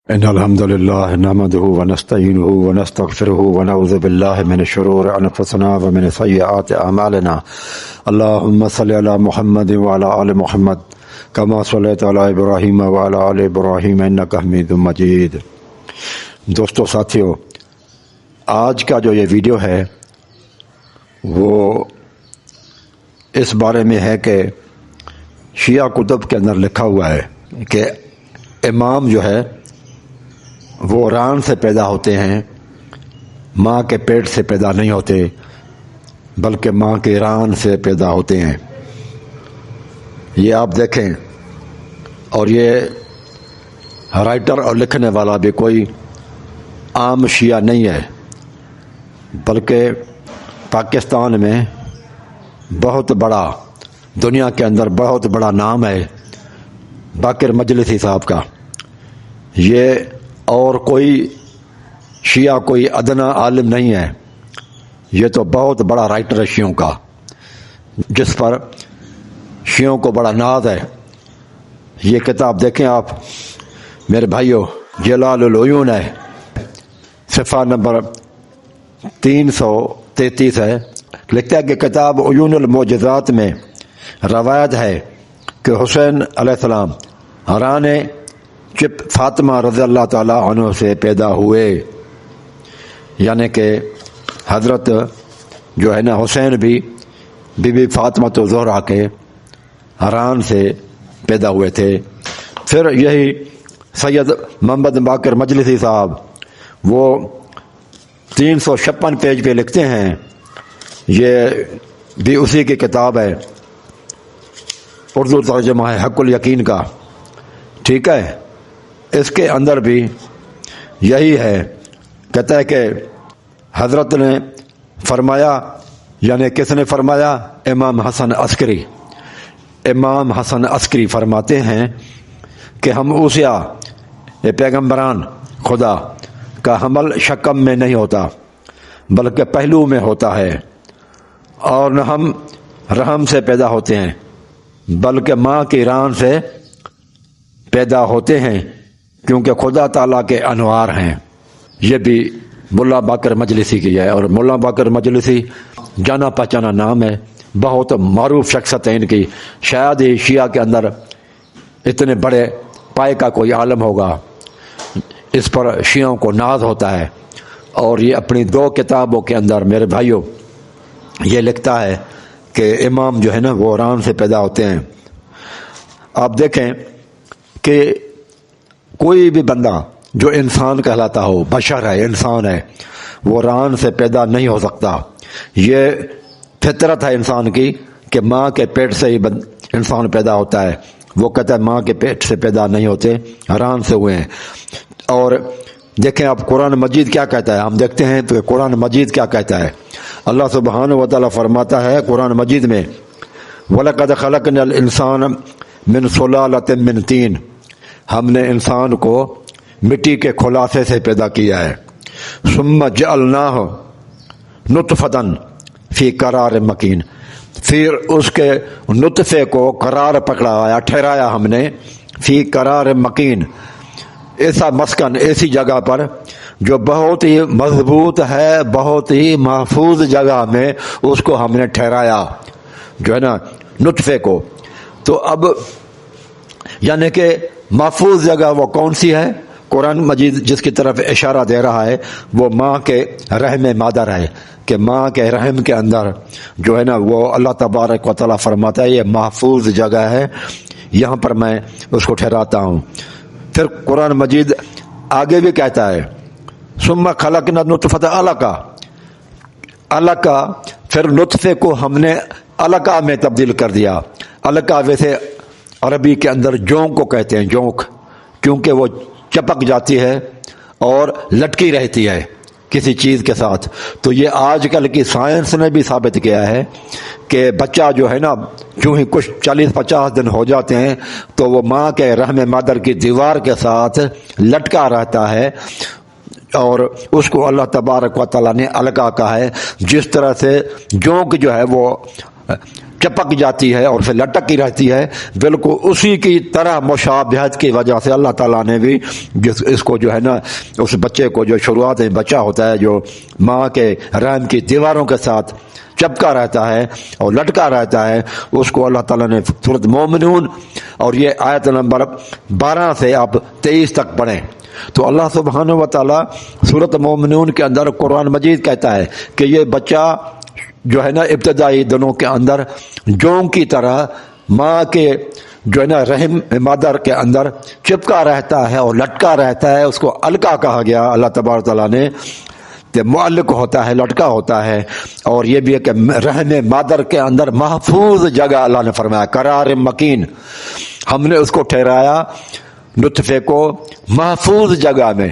إن الحمد لله نحمده ونستعينه ونستغفره ونعوذ بالله من شرور أنفسنا ومن سيئات أعمالنا. اللهم صل على محمد وعلى آل محمد كما صليت على إبراهيم وعلى آل إبراهيم إنك حميد مجيد. دوستو ساتھیو، آج کا جو یہ ویڈیو ہے وہ اس بارے میں ہے کہ شیعہ کتب کے اندر لکھا ہوا ہے کہ امام جو ہے وہ ران سے پیدا ہوتے ہیں، ماں کے پیٹ سے پیدا نہیں ہوتے بلکہ ماں کے ران سے پیدا ہوتے ہیں. یہ آپ دیکھیں، اور یہ رائٹر اور لکھنے والا بھی کوئی عام شیعہ نہیں ہے بلکہ پاکستان میں بہت بڑا، دنیا کے اندر بہت بڑا نام ہے باقر مجلسی صاحب کا. یہ اور کوئی شیعہ کوئی ادنا عالم نہیں ہے، یہ تو بہت بڑا رائٹر ہے شیعوں کا، جس پر شیعوں کو بڑا ناز ہے. یہ کتاب دیکھیں آپ میرے بھائیوں، جلال العیون ہے، صفحہ نمبر 333 ہے. لکھتا ہے کہ کتاب عیون المعجزات میں روایت ہے کہ حسین علیہ السلام ران چپ فاطمہ رضی اللہ تعالیٰ عنہ سے پیدا ہوئے، یعنی کہ حضرت جو ہے نا حسین بھی بی بی فاطمہ تو زہرا کے ران سے پیدا ہوئے تھے. پھر یہی سید محمد باقر مجلسی صاحب وہ 356 پیج پہ لکھتے ہیں، یہ بھی اسی کی کتاب ہے، اردو ترجمہ ہے حق الیقین کا، ٹھیک ہے. اس کے اندر بھی یہی ہے، کہتا ہے کہ حضرت نے فرمایا، یعنی کس نے فرمایا؟ امام حسن عسکری. امام حسن عسکری فرماتے ہیں کہ ہم اوصیا پیغمبران خدا کا حمل شکم میں نہیں ہوتا بلکہ پہلو میں ہوتا ہے، اور نہ ہم رحم سے پیدا ہوتے ہیں بلکہ ماں کی ران سے پیدا ہوتے ہیں، کیونکہ خدا تعالیٰ کے انوار ہیں. یہ بھی ملا باقر مجلسی کی ہے، اور ملا باقر مجلسی جانا پہچانا نام ہے، بہت معروف شخصیت ہے ان کی. شاید ہی شیعہ کے اندر اتنے بڑے پائے کا کوئی عالم ہوگا. اس پر شیعوں کو ناز ہوتا ہے، اور یہ اپنی 2 کتابوں کے اندر میرے بھائیوں یہ لکھتا ہے کہ امام جو ہے نا وہ ران سے پیدا ہوتے ہیں. آپ دیکھیں کہ کوئی بھی بندہ جو انسان کہلاتا ہو، بشر ہے، انسان ہے، وہ ران سے پیدا نہیں ہو سکتا. یہ فطرت ہے انسان کی کہ ماں کے پیٹ سے ہی انسان پیدا ہوتا ہے. وہ کہتا ہے ماں کے پیٹ سے پیدا نہیں ہوتے، ران سے ہوئے ہیں. اور دیکھیں آپ قرآن مجید کیا کہتا ہے، ہم دیکھتے ہیں کہ قرآن مجید کیا کہتا ہے. اللہ سبحانہ و تعالیٰ فرماتا ہے قرآن مجید میں، وَلَقَدْ خَلَقْنَا الْإِنسَانَ مِنْ صُلَالَةٍ مِنْ طِينٍ، ہم نے انسان کو مٹی کے خلاصے سے پیدا کیا ہے. ثُمَّ جَعَلْنَاهُ نُطْفَةً فِي قَرَارٍ مَكِينٍ، پھر اس کے نطفے کو قرار پکڑایا، ٹھہرایا ہم نے، فی قرار مکین، ایسا مسکن، ایسی جگہ پر جو بہت ہی مضبوط ہے، بہت ہی محفوظ جگہ میں اس کو ہم نے ٹھہرایا، جو ہے نا نطفے کو. تو اب یعنی کہ محفوظ جگہ وہ کون سی ہے؟ قرآن مجید جس کی طرف اشارہ دے رہا ہے وہ ماں کے رحم مادر ہے، کہ ماں کے رحم کے اندر جو ہے نا وہ اللہ تبارک و تعالیٰ فرماتا ہے یہ محفوظ جگہ ہے، یہاں پر میں اس کو ٹھہراتا ہوں. پھر قرآن مجید آگے بھی کہتا ہے ثم خلقنا النطفۃ علقہ، علقہ، پھر نطفے کو ہم نے علقہ میں تبدیل کر دیا. علقہ ویسے عربی کے اندر جونک کو کہتے ہیں، جونک، کیونکہ وہ چپک جاتی ہے اور لٹکی رہتی ہے کسی چیز کے ساتھ. تو یہ آج کل کی سائنس نے بھی ثابت کیا ہے کہ بچہ جو ہے نا جو ہی کچھ 40-50 دن ہو جاتے ہیں تو وہ ماں کے رحم مادر کی دیوار کے ساتھ لٹکا رہتا ہے، اور اس کو اللہ تبارک و تعالیٰ نے علقہ کہا ہے. جس طرح سے جونک جو ہے وہ چپک جاتی ہے اور پھر لٹک ہی رہتی ہے، بالکل اسی کی طرح مشابہت کی وجہ سے اللہ تعالیٰ نے بھی اس کو جو ہے نا، اس بچے کو جو شروعات میں بچہ ہوتا ہے جو ماں کے رحم کی دیواروں کے ساتھ چپکا رہتا ہے اور لٹکا رہتا ہے، اس کو اللہ تعالیٰ نے سورۃ مومنون اور یہ آیت نمبر 12 سے آپ 23 تک پڑھیں تو اللہ سبحانہ و تعالیٰ سورۃ مومنون کے اندر قرآن مجید کہتا ہے کہ یہ بچہ جو ہے نا ابتدائی دنوں کے اندر جونگ کی طرح ماں کے جو ہے نا رحم مادر کے اندر چپکا رہتا ہے اور لٹکا رہتا ہے، اس کو القا کہا گیا اللہ تبارک تعالیٰ نے کہ معلق ہوتا ہے، لٹکا ہوتا ہے، اور یہ بھی ہے کہ رحم مادر کے اندر محفوظ جگہ اللہ نے فرمایا قرار مکین، ہم نے اس کو ٹھہرایا نطفے کو محفوظ جگہ میں۔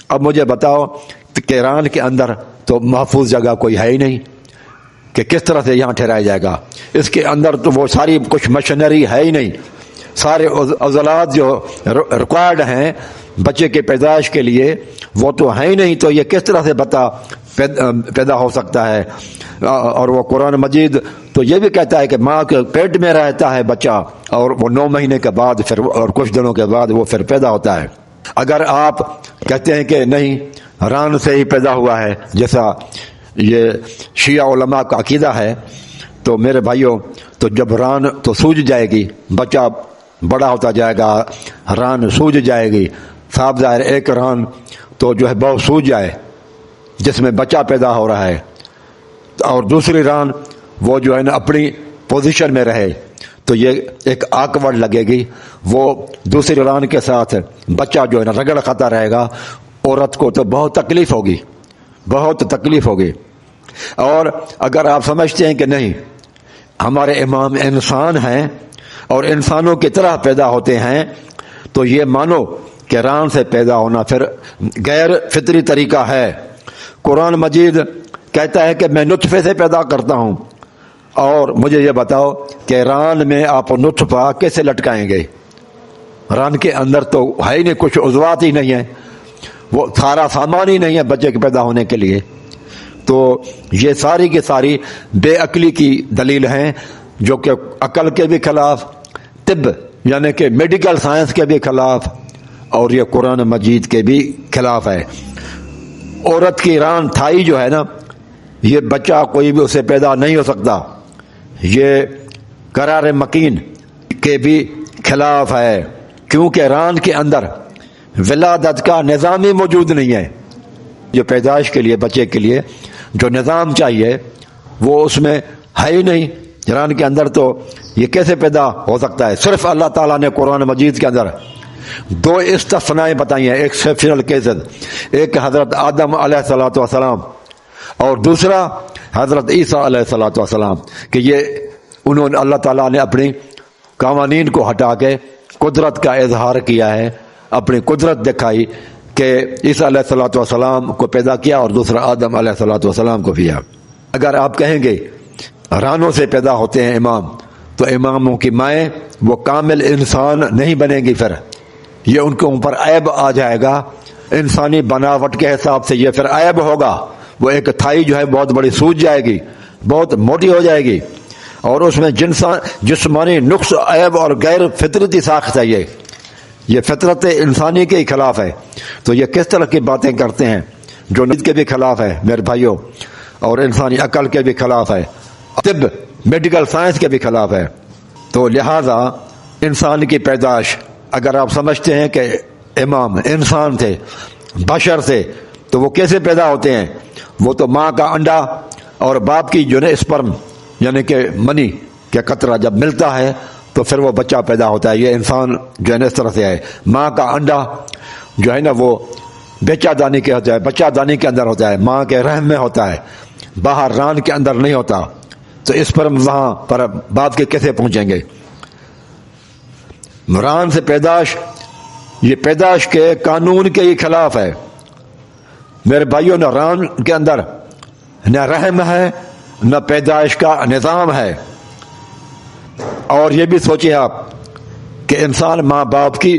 اب مجھے بتاؤ کہ ایران کے اندر تو محفوظ جگہ کوئی ہے ہی نہیں کہ کس طرح سے یہاں ٹھہرایا جائے گا، اس کے اندر تو وہ ساری کچھ مشینری ہے ہی نہیں، سارے عضلات جو ریکوائرڈ ہیں بچے کے پیدائش کے لیے وہ تو ہے ہی نہیں، تو یہ کس طرح سے پیدا ہو سکتا ہے؟ اور وہ قرآن مجید تو یہ بھی کہتا ہے کہ ماں کے پیٹ میں رہتا ہے بچہ اور وہ 9 مہینے کے بعد پھر اور کچھ دنوں کے بعد وہ پھر پیدا ہوتا ہے۔ اگر آپ کہتے ہیں کہ نہیں ران سے ہی پیدا ہوا ہے جیسا یہ شیعہ علماء کا عقیدہ ہے، تو میرے بھائیوں تو جب ران تو سوج جائے گی، بچہ بڑا ہوتا جائے گا، ران سوج جائے گی، صاف ظاہر ایک ران تو جو ہے بہت سوج جائے جس میں بچہ پیدا ہو رہا ہے، اور دوسری ران وہ جو ہے نا اپنی پوزیشن میں رہے تو یہ ایک آکورڈ لگے گی، وہ دوسری ران کے ساتھ بچہ جو ہے نا رگڑ کھاتا رہے گا، عورت کو تو بہت تکلیف ہوگی، بہت تکلیف ہوگی۔ اور اگر آپ سمجھتے ہیں کہ نہیں ہمارے امام انسان ہیں اور انسانوں کی طرح پیدا ہوتے ہیں، تو یہ مانو کہ ران سے پیدا ہونا پھر غیر فطری طریقہ ہے۔ قرآن مجید کہتا ہے کہ میں نطفے سے پیدا کرتا ہوں، اور مجھے یہ بتاؤ کہ ران میں آپ نطفہ کیسے لٹکائیں گے؟ ران کے اندر تو ہے ہی نہیں، کچھ عضوات ہی نہیں ہیں، وہ سارا سامان ہی نہیں ہے بچے کے پیدا ہونے کے لیے۔ تو یہ ساری کی ساری بے عقلی کی دلیل ہیں جو کہ عقل کے بھی خلاف، طب یعنی کہ میڈیکل سائنس کے بھی خلاف، اور یہ قرآن مجید کے بھی خلاف ہے۔ عورت کی ران تھائی جو ہے نا، یہ بچہ کوئی بھی اسے پیدا نہیں ہو سکتا، یہ قرار مکین کے بھی خلاف ہے، کیونکہ ران کے اندر ولادت کا نظام ہی موجود نہیں ہے۔ جو پیدائش کے لیے بچے کے لیے جو نظام چاہیے وہ اس میں ہے ہی نہیں، ران کے اندر تو یہ کیسے پیدا ہو سکتا ہے؟ صرف اللہ تعالیٰ نے قرآن مجید کے اندر 2 استثناء بتائی ہیں، ایکسیپشنل کیسز، ایک حضرت آدم علیہ الصلوۃ والسلام اور دوسرا حضرت عیسیٰ علیہ الصلوۃ والسلام، کہ یہ انہوں نے اللہ تعالیٰ نے اپنی قوانین کو ہٹا کے قدرت کا اظہار کیا ہے، اپنی قدرت دکھائی کہ عیسیٰ علیہ الصلوۃ والسلام کو پیدا کیا اور دوسرا آدم علیہ الصلوۃ والسلام کو کیا۔ اگر آپ کہیں گے رانوں سے پیدا ہوتے ہیں امام، تو اماموں کی مائیں وہ کامل انسان نہیں بنیں گی، پھر یہ ان کے اوپر عیب آ جائے گا، انسانی بناوٹ کے حساب سے یہ پھر عیب ہوگا، وہ ایک تھائی جو ہے بہت بڑی سوج جائے گی، بہت موٹی ہو جائے گی، اور اس میں جسمانی نقص عیب اور غیر فطرتی ساخت ہے، یہ فطرت انسانی کے ہی خلاف ہے۔ تو یہ کس طرح کی باتیں کرتے ہیں جو نیت کے بھی خلاف ہے میرے بھائیوں، اور انسانی عقل کے بھی خلاف ہے، طب میڈیکل سائنس کے بھی خلاف ہے۔ تو لہذا انسان کی پیدائش اگر آپ سمجھتے ہیں کہ امام انسان تھے، بشر سے، تو وہ کیسے پیدا ہوتے ہیں؟ وہ تو ماں کا انڈا اور باپ کی جو ہے اسپرم یعنی کہ منی کا قطرہ جب ملتا ہے تو پھر وہ بچہ پیدا ہوتا ہے۔ یہ انسان جو ہے نا اس طرح سے ہے، ماں کا انڈا جو ہے نا وہ بیچا دانی کے ہوتا ہے، بچہ دانی کے اندر ہوتا ہے، ماں کے رحم میں ہوتا ہے، باہر ران کے اندر نہیں ہوتا، تو اسپرم وہاں پر باپ کے کیسے پہنچیں گے؟ ران سے پیدائش یہ پیدائش کے قانون کے ہی خلاف ہے میرے بھائیوں۔ نہ ران کے اندر نہ رحم ہے، نہ پیدائش کا نظام ہے۔ اور یہ بھی سوچیں آپ کہ انسان ماں باپ کی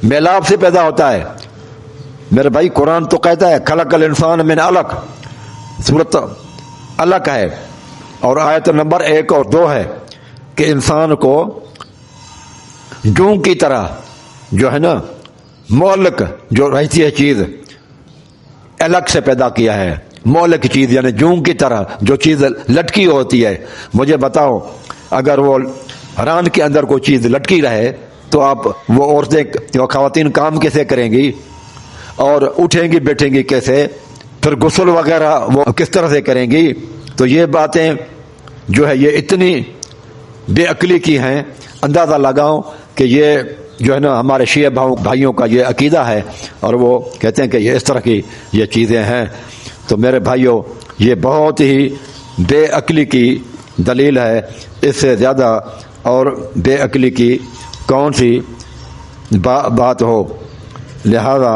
میلاب سے پیدا ہوتا ہے میرے بھائی۔ قرآن تو کہتا ہے خلق الانسان من علق، سورۃ علق ہے، اور آیت نمبر 1 اور 2 ہے کہ انسان کو جوں کی طرح جو ہے نا مولک جو رہتی ہے چیز الگ سے پیدا کیا ہے. مولک چیز یعنی جوں کی طرح جو چیز لٹکی ہوتی ہے. مجھے بتاؤ اگر وہ ران کے اندر کوئی چیز لٹکی رہے تو آپ وہ عورتیں وہ خواتین کام کیسے کریں گی اور اٹھیں گی بیٹھیں گی کیسے, پھر غسل وغیرہ وہ کس طرح سے کریں گی. تو یہ باتیں جو ہے یہ اتنی بے عقلی کی ہیں. اندازہ لگاؤ کہ یہ جو ہے نا ہمارے شیعہ بھائیوں کا یہ عقیدہ ہے اور وہ کہتے ہیں کہ یہ اس طرح کی یہ چیزیں ہیں. تو میرے بھائیوں یہ بہت ہی بے عقلی کی دلیل ہے. اس سے زیادہ اور بے عقلی کی کون سی بات ہو. لہذا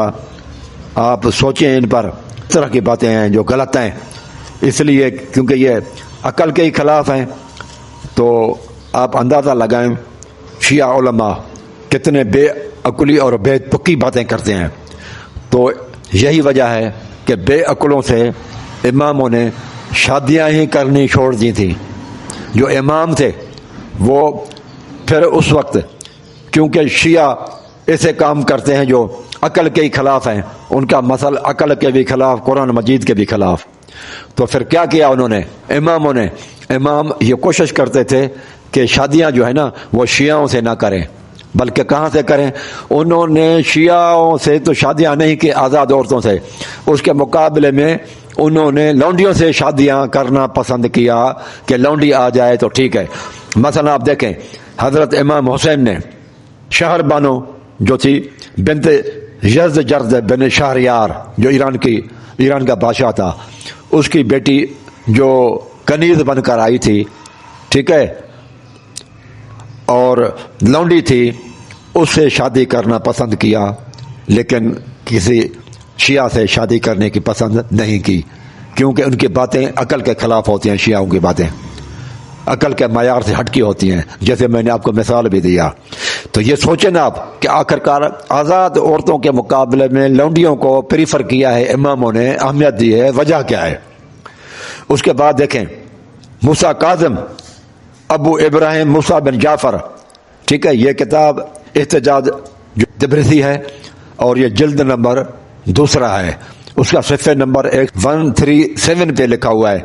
آپ سوچیں ان پر. اس طرح کی باتیں ہیں جو غلط ہیں, اس لیے کیونکہ یہ عقل کے ہی خلاف ہیں. تو آپ اندازہ لگائیں شیعہ علماء کتنے بے عقلی اور بے پکی باتیں کرتے ہیں. تو یہی وجہ ہے کہ بے عقلوں سے اماموں نے شادیاں ہی کرنی چھوڑ دی تھیں. جو امام تھے وہ پھر اس وقت کیونکہ شیعہ ایسے کام کرتے ہیں جو عقل کے ہی خلاف ہیں, ان کا مثل عقل کے بھی خلاف, قرآن مجید کے بھی خلاف. تو پھر کیا کیا انہوں نے اماموں نے, امام یہ کوشش کرتے تھے کہ شادیاں جو ہے نا وہ شیعوں سے نہ کریں بلکہ کہاں سے کریں. انہوں نے شیعوں سے تو شادیاں نہیں کی, آزاد عورتوں سے. اس کے مقابلے میں انہوں نے لونڈیوں سے شادیاں کرنا پسند کیا کہ لونڈی آ جائے تو ٹھیک ہے. مثلا آپ دیکھیں حضرت امام حسین نے شہر بانو جو تھی بنت یزدجرد بن شہریار جو ایران کا بادشاہ تھا, اس کی بیٹی جو کنیز بن کر آئی تھی, ٹھیک ہے, اور لونڈی تھی, اس سے شادی کرنا پسند کیا لیکن کسی شیعہ سے شادی کرنے کی پسند نہیں کی کیونکہ ان کی باتیں عقل کے خلاف ہوتی ہیں. شیعوں کی باتیں عقل کے معیار سے ہٹکی ہوتی ہیں, جیسے میں نے آپ کو مثال بھی دیا. تو یہ سوچیں نا آپ کہ آخرکار آزاد عورتوں کے مقابلے میں لونڈیوں کو پریفر کیا ہے اماموں نے, اہمیت دی ہے, وجہ کیا ہے. اس کے بعد دیکھیں موسیٰ کاظم ابو ابراہیم موسیٰ بن جعفر, ٹھیک ہے, یہ کتاب احتجاج جو تبریزی ہے اور یہ جلد نمبر 2 ہے. اس کا صفحہ نمبر 137 پہ لکھا ہوا ہے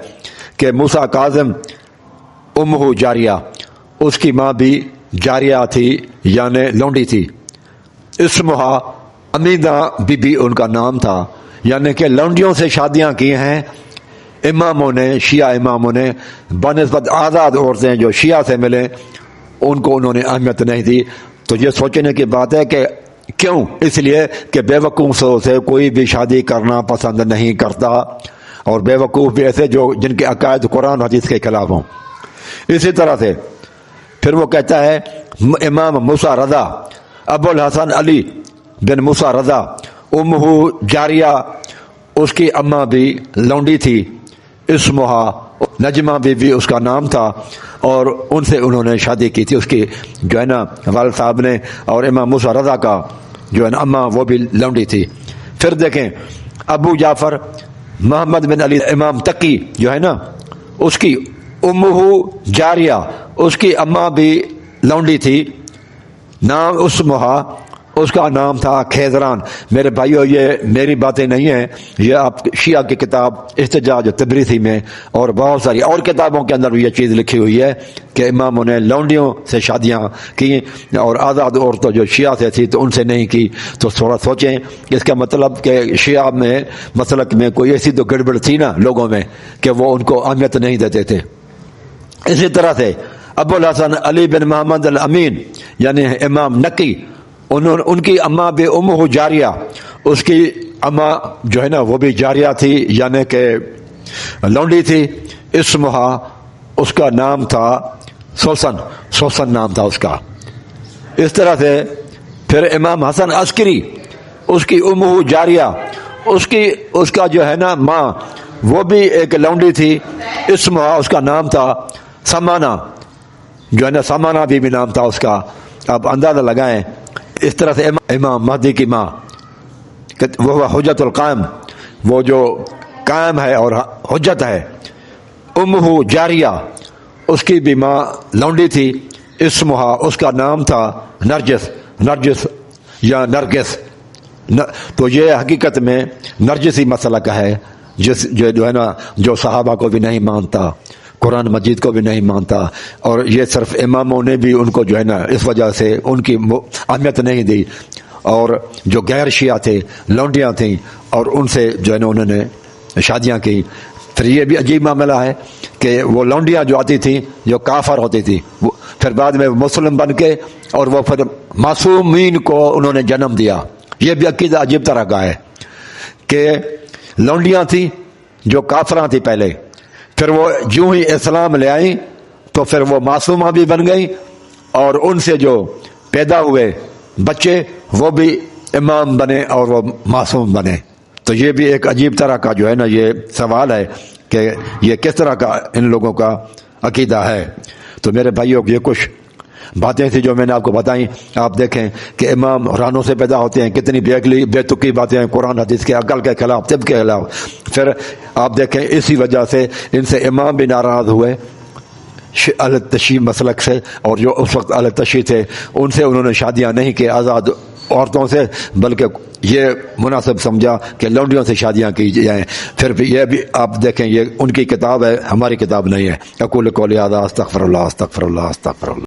کہ موسیٰ کاظم امہ جاریہ, اس کی ماں بھی جاریہ تھی یعنی لونڈی تھی. اسمہا امیدہ بی بی ان کا نام تھا, یعنی کہ لونڈیوں سے شادیاں کی ہیں اماموں نے, شیعہ اماموں نے, بنسبت آزاد عورتیں جو شیعہ سے ملے ان کو انہوں نے اہمیت نہیں دی. تو یہ سوچنے کی بات ہے کہ کیوں, اس لیے کہ بے وقوفوں سے کوئی بھی شادی کرنا پسند نہیں کرتا, اور بے وقوف بھی ایسے جو جن کے عقائد قرآن حدیث کے خلاف ہوں. اسی طرح سے پھر وہ کہتا ہے امام موسیٰ رضا ابو الحسن علی بن موسیٰ رضا امہ جاریہ, اس کی اماں بھی لونڈی تھی. اسمہا نجمہ بی بی اس کا نام تھا, اور ان سے انہوں نے شادی کی تھی, اس کی جو ہے نا والد صاحب نے. اور امام موسیٰ رضا کا جو ہے نا اماں وہ بھی لونڈی تھی. پھر دیکھیں ابو جعفر محمد بن علی امام تقی جو ہے نا, اس کی امہ جاریہ, اس کی اماں بھی لونڈی تھی, نام اسمہا, اس کا نام تھا خیزران. میرے بھائیو یہ میری باتیں نہیں ہیں, یہ آپ شیعہ کی کتاب احتجاج تبریزی میں اور بہت ساری اور کتابوں کے اندر بھی یہ چیز لکھی ہوئی ہے کہ اماموں نے لونڈیوں سے شادیاں کی اور آزاد عورتوں جو شیعہ سے تھی تو ان سے نہیں کی. تو تھوڑا سوچیں اس کا مطلب کہ شیعہ میں مسلک میں کوئی ایسی تو گڑبڑ تھی نا لوگوں میں کہ وہ ان کو اہمیت نہیں دیتے تھے. اسی طرح سے ابو الحسن علی بن محمد الامین یعنی امام نقی, ان کی اماں بھی امہ جاریہ, اس کی اماں جو ہے نا وہ بھی جاریہ تھی یعنی کہ لونڈی تھی. اسمہا اس کا نام تھا سوسن نام تھا اس کا. اس طرح سے پھر امام حسن عسکری, اس کی امہ جاریہ, اس کا جو ہے نا ماں وہ بھی ایک لونڈی تھی. اسمہا اس کا نام تھا سمانہ, جو ہے نا سمانہ بھی نام تھا اس کا. آپ اندازہ لگائیں. اس طرح سے امام مہدی کی ماں وہ حجت القائم, وہ جو قائم ہے اور حجت ہے, امہ جاریہ, اس کی بھی ماں لونڈی تھی، اسمہا، اس کا نام تھا نرجس یا نرگس. تو یہ حقیقت میں نرجسی مسئلہ کا ہے، جو ہے نا، جو صحابہ کو بھی نہیں مانتا، قرآن مجید کو بھی نہیں مانتا، اور یہ صرف اماموں نے بھی ان کو جو ہے نا اس وجہ سے ان کی اہمیت نہیں دی، اور جو غیر شیعہ تھے لونڈیاں تھیں اور ان سے جو ہے نا انہوں نے شادیاں کی. پھر یہ بھی عجیب معاملہ ہے کہ وہ لونڈیاں جو آتی تھیں جو کافر ہوتی تھی، پھر بعد میں مسلم بن کے اور وہ پھر معصومین کو انہوں نے جنم دیا. یہ بھی عقیدہ عجیب طرح کا ہے کہ لونڈیاں تھیں جو کافراں تھیں پہلے، پھر وہ جو ہی اسلام لے آئیں تو پھر وہ معصومہ بھی بن گئیں، اور ان سے جو پیدا ہوئے بچے وہ بھی امام بنے اور وہ معصوم بنے. تو یہ بھی ایک عجیب طرح کا جو ہے نا یہ سوال ہے کہ یہ کس طرح کا ان لوگوں کا عقیدہ ہے. تو میرے بھائیوں، یہ کچھ باتیں تھیں جو میں نے آپ کو بتائیں. آپ دیکھیں کہ امام رانوں سے پیدا ہوتے ہیں، کتنی بے تکی باتیں ہیں قرآن حدیث کے، عقل کے خلاف، طب کے خلاف. پھر آپ دیکھیں اسی وجہ سے ان سے امام بھی ناراض ہوئے اہل تشیع مسلک سے، اور جو اس وقت اہل تشیع تھے ان سے انہوں نے شادیاں نہیں کی آزاد عورتوں سے، بلکہ یہ مناسب سمجھا کہ لونڈیوں سے شادیاں کی جائیں. پھر بھی یہ بھی آپ دیکھیں، یہ ان کی کتاب ہے، ہماری کتاب نہیں ہے. اقول قولی ھذا استغفر اللہ استغفر اللہ استغفر اللہ.